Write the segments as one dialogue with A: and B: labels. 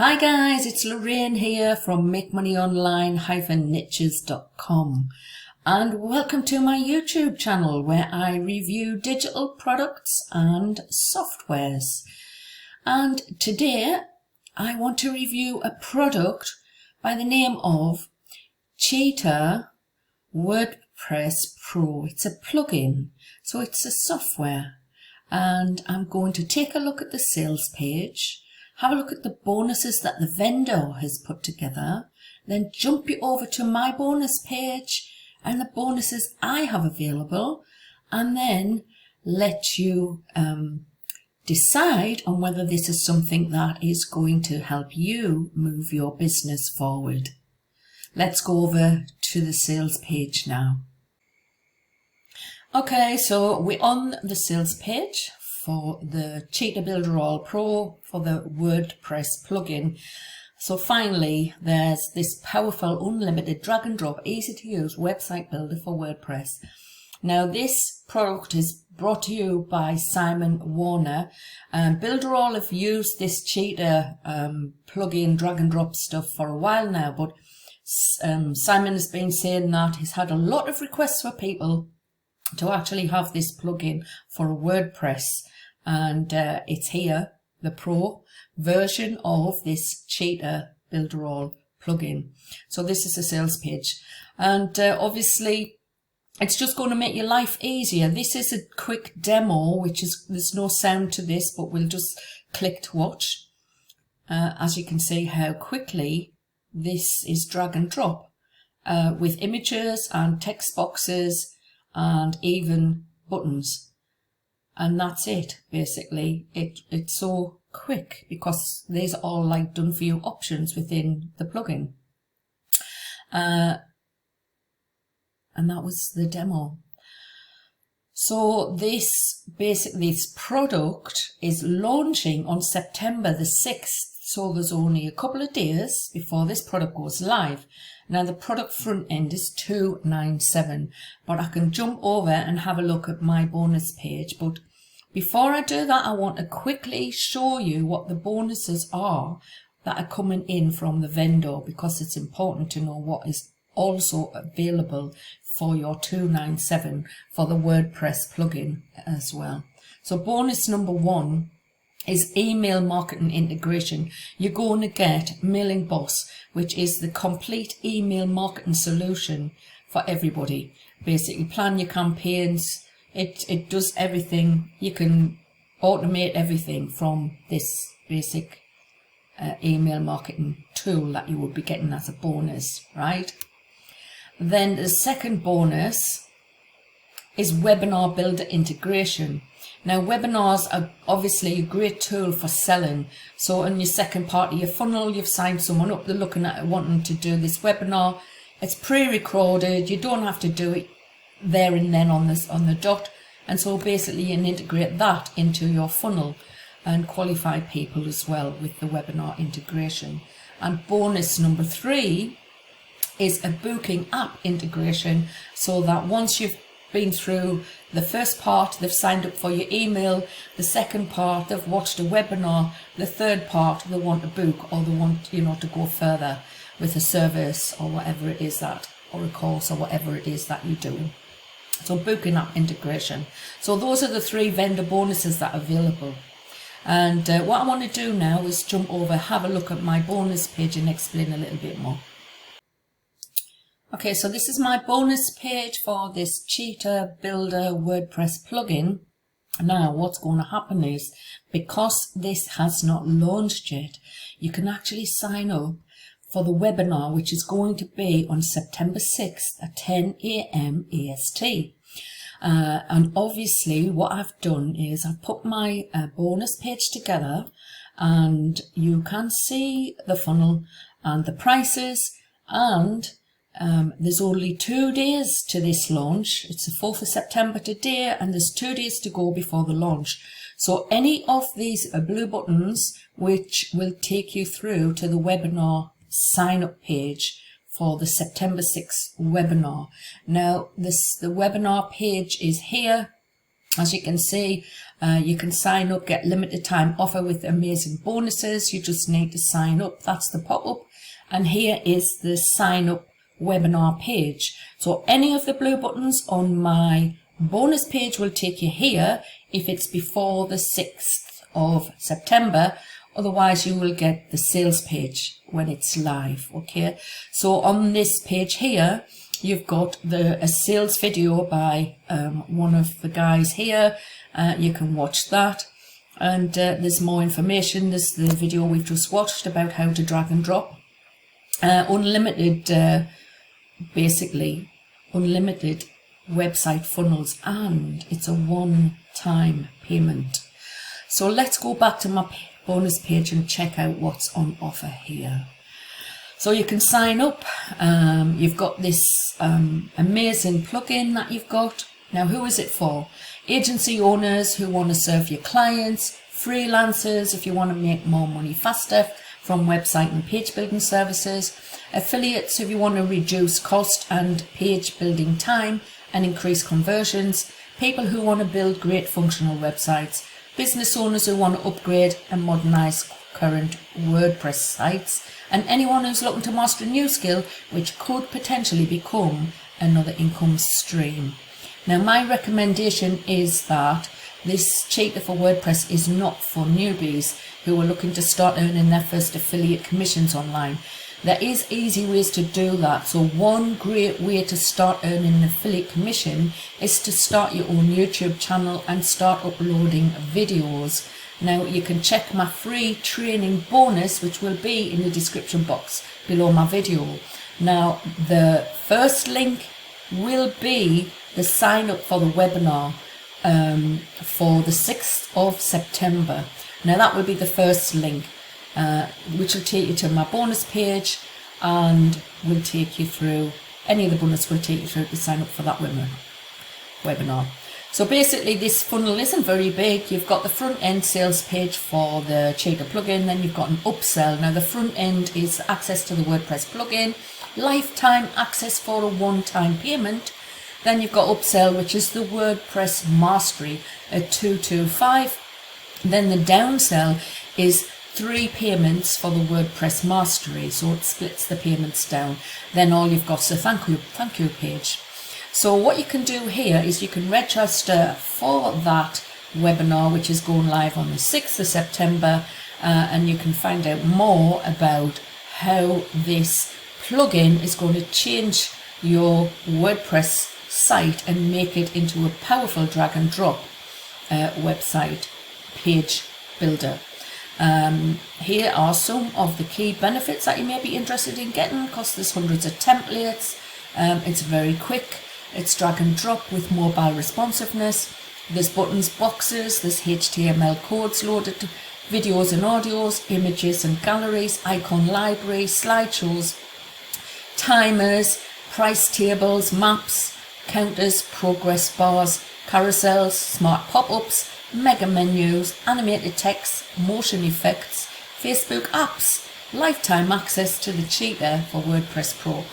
A: Hi guys, it's Lorraine here from MakeMoneyOnline-niches.com and welcome to my YouTube channel where I review digital products and softwares. And today I want to review a product by the name of Cheetah WordPress Pro. It's a plugin, so it's a software, and I'm going to take a look at the sales page, have a look at the bonuses that the vendor has put together, then jump you over to my bonus page and the bonuses I have available, and then let you decide on whether this is something that is going to help you move your business forward. Let's go over to the sales page now. Okay, so we're on the sales page for the Cheetah Builder Pro for the WordPress plugin. So finally, there's this powerful, unlimited, drag and drop, easy to use website builder for WordPress. Now this product is brought to you by Simon Warner. Builderall have used this Cheetah plugin, drag and drop stuff for a while now, but Simon has been saying that he's had a lot of requests for people to actually have this plugin for WordPress, and it's here, the Pro version of this Cheetah Builderall plugin. So this is the sales page, and obviously it's just going to make your life easier. This is a quick demo, which is, there's no sound to this, but we'll just click to watch. As you can see how quickly this is drag and drop with images and text boxes and even buttons, and that's it. Basically it's so quick because these are all like done for you options within the plugin, and that was the demo. So this product is launching on September the 6th, so there's only a couple of days before this product goes live. Now the product front end is $297, but I can jump over and have a look at my bonus page. But before I do that, I want to quickly show you what the bonuses are that are coming in from the vendor, because it's important to know what is also available for your $297 for the WordPress plugin as well. So bonus number 1 is email marketing integration. You're going to get Mailing Boss, which is the complete email marketing solution for everybody. Basically plan your campaigns. It does everything. You can automate everything from this basic email marketing tool that you would be getting as a bonus, right? Then the second bonus is webinar builder integration. Now webinars are obviously a great tool for selling. So in your second part of your funnel, you've signed someone up, they're looking at wanting to do this webinar. It's pre-recorded, you don't have to do it there and then on the dot. And so basically you can integrate that into your funnel and qualify people as well with the webinar integration. And bonus number 3 is a booking app integration, so that once you've been through the first part, they've signed up for your email, the second part they've watched a webinar, the third part they want to book, or they want to go further with a service or whatever it is that, or a course or whatever it is that you're doing. So booking app integration. So those are the 3 vendor bonuses that are available. And what I want to do now is jump over, have a look at my bonus page and explain a little bit more. Okay, so this is my bonus page for this Cheetah Builder WordPress plugin. Now what's going to happen is, because this has not launched yet, you can actually sign up for the webinar, which is going to be on September 6th at 10 AM EST. And obviously what I've done is I've put my bonus page together, and you can see the funnel and the prices, and there's only 2 days to this launch. It's the 4th of September today, and there's 2 days to go before the launch. So any of these blue buttons, which will take you through to the webinar sign up page for the September 6th webinar. Now the webinar page is here As you can see, you can sign up, get limited time offer with amazing bonuses. You just need to sign up. That's the pop-up. And here is the sign up webinar page. So any of the blue buttons on my bonus page will take you here if it's before the 6th of September. Otherwise, you will get the sales page when it's live. Okay. So on this page here, you've got a sales video by one of the guys here. You can watch that, and there's more information. There's the video we've just watched about how to drag and drop. Unlimited, basically unlimited website funnels, and it's a one-time payment. So let's go back to my bonus page and check out what's on offer here. So you can sign up. You've got this amazing plugin that you've got. Now, who is it for? Agency owners who want to serve your clients, freelancers if you want to make more money faster from website and page building services, affiliates if you want to reduce cost and page building time and increase conversions, people who want to build great functional websites, business owners who want to upgrade and modernize current WordPress sites, and anyone who's looking to master a new skill which could potentially become another income stream. Now, my recommendation is that this Cheetah for WordPress is not for newbies who are looking to start earning their first affiliate commissions online. There is easy ways to do that. So one great way to start earning an affiliate commission is to start your own YouTube channel and start uploading videos. Now, you can check my free training bonus, which will be in the description box below my video. Now, the first link will be the sign up for the webinar for the 6th of September. Now, that will be the first link, which will take you to my bonus page and will take you through, any of the bonus will take you through to sign up for that webinar. So basically, this funnel isn't very big. You've got the front end sales page for the Cheetah plugin, then you've got an upsell. Now, the front end is access to the WordPress plugin, lifetime access for a one-time payment. Then you've got upsell, which is the WordPress mastery at $225. Then the downsell is 3 payments for the WordPress mastery, so it splits the payments down. Then all you've got is a thank you page. So what you can do here is you can register for that webinar, which is going live on the 6th of September, and you can find out more about how this plugin is going to change your WordPress site and make it into a powerful drag and drop website page builder. Here are some of the key benefits that you may be interested in getting, because there's hundreds of templates. It's very quick. It's drag and drop with mobile responsiveness. There's buttons, boxes, there's HTML codes loaded, videos and audios, images and galleries, icon library, slideshows, timers, price tables, maps, counters, progress bars, carousels, smart pop-ups, mega menus, animated text, motion effects, Facebook apps, lifetime access to the Cheetah for WordPress Pro.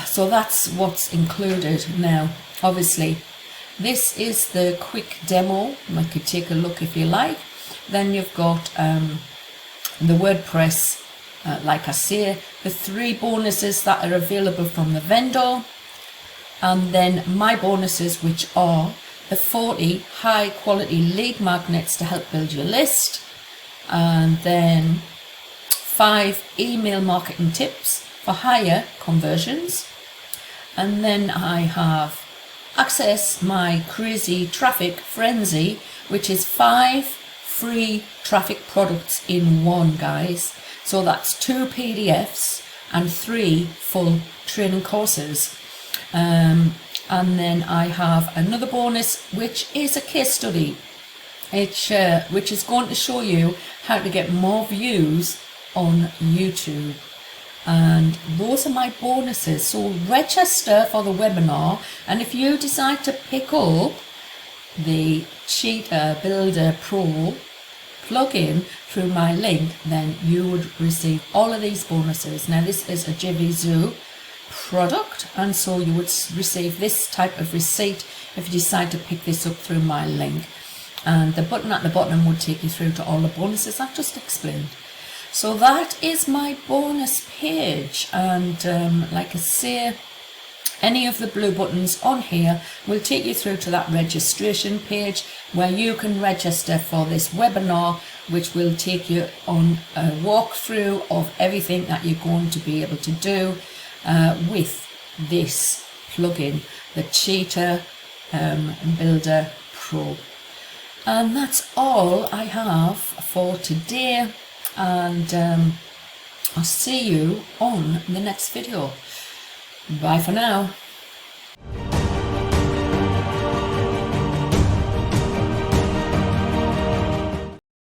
A: So that's what's included. Now, obviously, this is the quick demo. You could take a look if you like. Then you've got the WordPress, like I say, the 3 bonuses that are available from the vendor, and then my bonuses, which are the 40 high quality lead magnets to help build your list, and then 5 email marketing tips for higher conversions. And then I have access my crazy traffic frenzy, which is 5 free traffic products in one, guys. So that's 2 PDFs and 3 full training courses. And then I have another bonus, which is a case study, which is going to show you how to get more views on YouTube. And those are my bonuses. So register for the webinar, and if you decide to pick up the Cheetah Builder Pro plugin through my link, then you would receive all of these bonuses. Now, this is a 𝐨𝐫𝐶 product, and so you would receive this type of receipt if you decide to pick this up through my link. And the button at the bottom would take you through to all the bonuses I've just explained. So that is my bonus page, and like I say, any of the blue buttons on here will take you through to that registration page where you can register for this webinar, which will take you on a walkthrough of everything that you're going to be able to do with this plugin, the Cheetah Builder Pro. And that's all I have for today, and I'll see you on the next video. Bye for now.